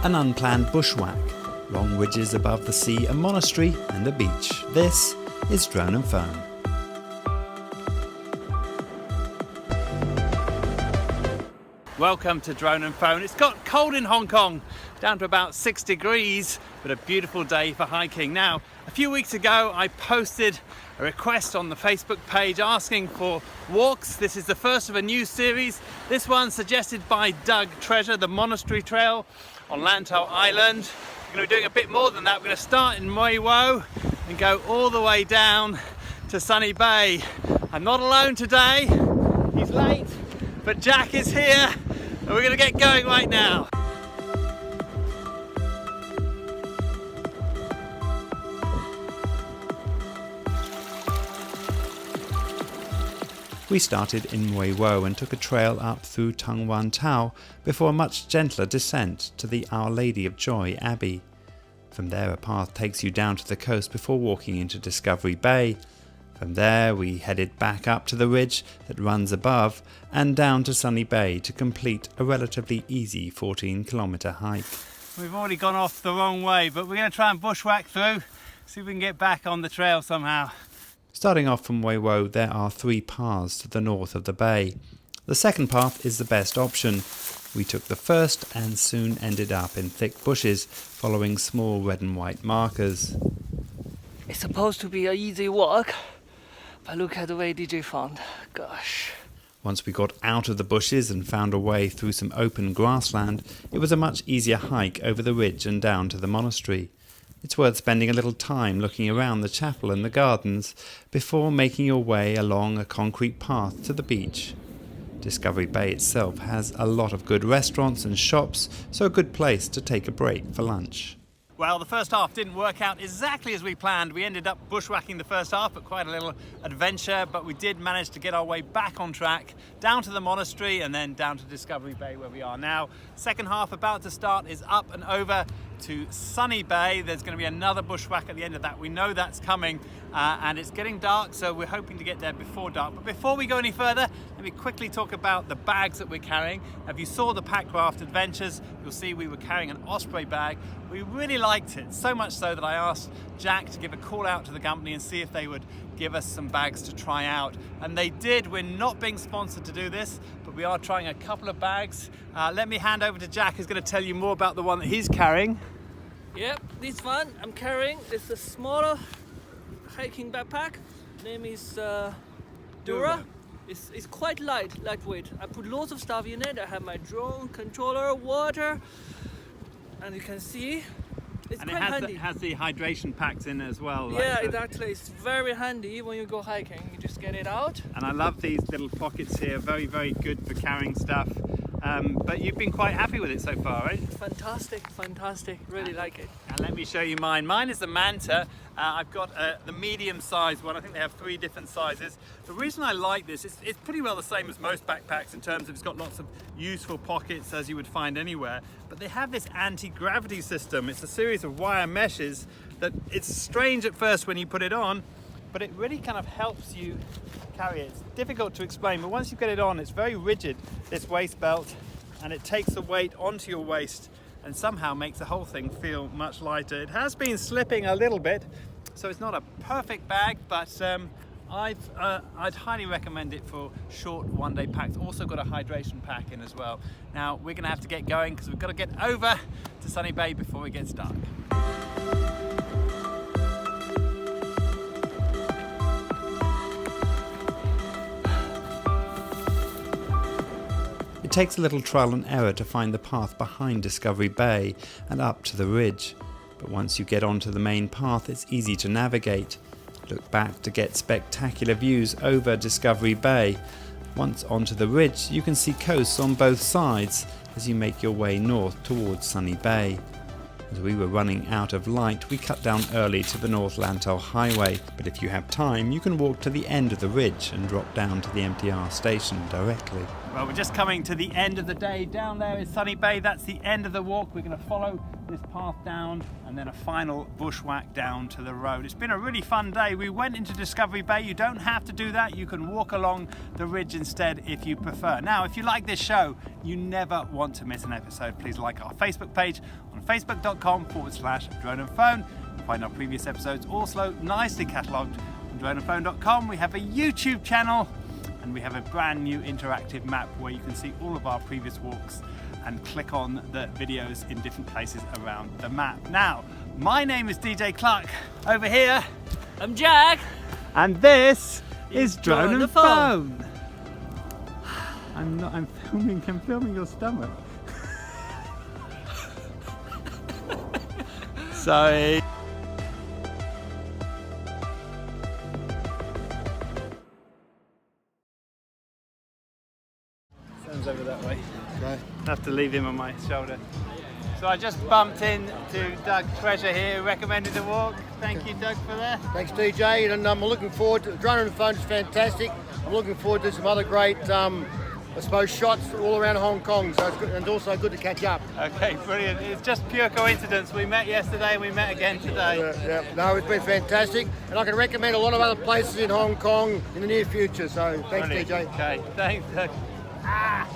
an unplanned bushwhack, long ridges above the sea, a monastery and a beach. This is Drone and Phone. Welcome to Drone and Phone. It's got cold in Hong Kong, down to about 6 degrees, but a beautiful day for hiking. Now, a few weeks ago, I posted a request on the Facebook page asking for walks. This is the first of a new series. This one suggested by Doug Treasure, the Monastery Trail on Lantau Island. We're going to be doing a bit more than that. We're going to start in Mui Wo and go all the way down to Sunny Bay. I'm not alone today. He's late, but Jack is here. And we're going to get going right now. We started in Mui Wo and took a trail up through Tung Wan Tau before a much gentler descent to the Our Lady of Joy Abbey. From there a path takes you down to the coast before walking into Discovery Bay. From there we headed back up to the ridge that runs above and down to Sunny Bay to complete a relatively easy 14-kilometre hike. We've already gone off the wrong way, but we're going to try and bushwhack through, see if we can get back on the trail somehow. Starting off from Mui Wo, there are 3 paths to the north of the bay. The second path is the best option. We took the first and soon ended up in thick bushes, following small red and white markers. It's supposed to be an easy walk, but look at the way DJ found. Gosh. Once we got out of the bushes and found a way through some open grassland, it was a much easier hike over the ridge and down to the monastery. It's worth spending a little time looking around the chapel and the gardens before making your way along a concrete path to the beach. Discovery Bay itself has a lot of good restaurants and shops, so a good place to take a break for lunch. Well, the first half didn't work out exactly as we planned. We ended up bushwhacking the first half, but quite a little adventure, but we did manage to get our way back on track, down to the monastery and then down to Discovery Bay where we are now. Second half about to start is up and over to Sunny Bay. There's going to be another bushwhack at the end of that. We know that's coming and it's getting dark, so we're hoping to get there before dark. But before we go any further, let me quickly talk about the bags that we're carrying. If you saw the Packraft Adventures, you'll see we were carrying an Osprey bag. We really liked it, so much so that I asked Jack to give a call out to the company and see if they would give us some bags to try out. And they did. We're not being sponsored to do this, but we are trying a couple of bags. Let me hand over to Jack, who's going to tell you more about the one that he's carrying. Yep, this one I'm carrying is a smaller hiking backpack. Name is Dura. It's quite lightweight. I put lots of stuff in it. I have my drone, controller, water, and you can see it's quite handy. It has the hydration packs in as well. Yeah, exactly. It's very handy when you go hiking. You just get it out. And I love these little pockets here. Very, very good for carrying stuff. But you've been quite happy with it so far, right? Fantastic. Really like it. And let me show you mine. Mine is the Manta. I've got the medium-sized one. I think they have 3 different sizes. The reason I like this is it's pretty well the same as most backpacks in terms of it's got lots of useful pockets as you would find anywhere. But they have this anti-gravity system. It's a series of wire meshes that it's strange at first when you put it on, but it really kind of helps you carry it. It's difficult to explain, but once you get it on, it's very rigid, this waist belt, and it takes the weight onto your waist and somehow makes the whole thing feel much lighter. It has been slipping a little bit, so it's not a perfect bag, but I'd highly recommend it for short one-day packs. Also got a hydration pack in as well. Now we're gonna have to get going because we've got to get over to Sunny Bay before it gets dark. It takes a little trial and error to find the path behind Discovery Bay and up to the ridge, but once you get onto the main path it's easy to navigate. Look back to get spectacular views over Discovery Bay. Once onto the ridge you can see coasts on both sides as you make your way north towards Sunny Bay. As we were running out of light, we cut down early to the North Lantau Highway, but if you have time, you can walk to the end of the ridge and drop down to the MTR station directly. Well, we're just coming to the end of the day. Down there is Sunny Bay. That's the end of the walk. We're going to follow this path down, and then a final bushwhack down to the road. It's been a really fun day. We went into Discovery Bay. You don't have to do that. You can walk along the ridge instead if you prefer. Now, if you like this show, you never want to miss an episode. Please like our Facebook page on facebook.com/drone and phone. Find our previous episodes also nicely catalogued on droneandphone.com. We have a YouTube channel, and we have a brand new interactive map where you can see all of our previous walks and click on the videos in different places around the map. Now, my name is DJ Clark. Over here, I'm Jack. and this is Drone Drone and and Phone. Phone. I'm filming your stomach. Sorry. Sounds over that way. Okay. I have to leave him on my shoulder. So I just bumped into Doug Treasure here, who recommended the walk. Thank you, Doug, for that. Thanks, DJ, and I'm looking forward to Drone and Phone is fantastic. I'm looking forward to some other great, I suppose, shots all around Hong Kong. So it's good, and also good to catch up. Okay, brilliant. It's just pure coincidence. We met yesterday and we met again today. Yeah. No, it's been fantastic, and I can recommend a lot of other places in Hong Kong in the near future. So thanks, Brilliant. DJ. Okay, thanks, Doug.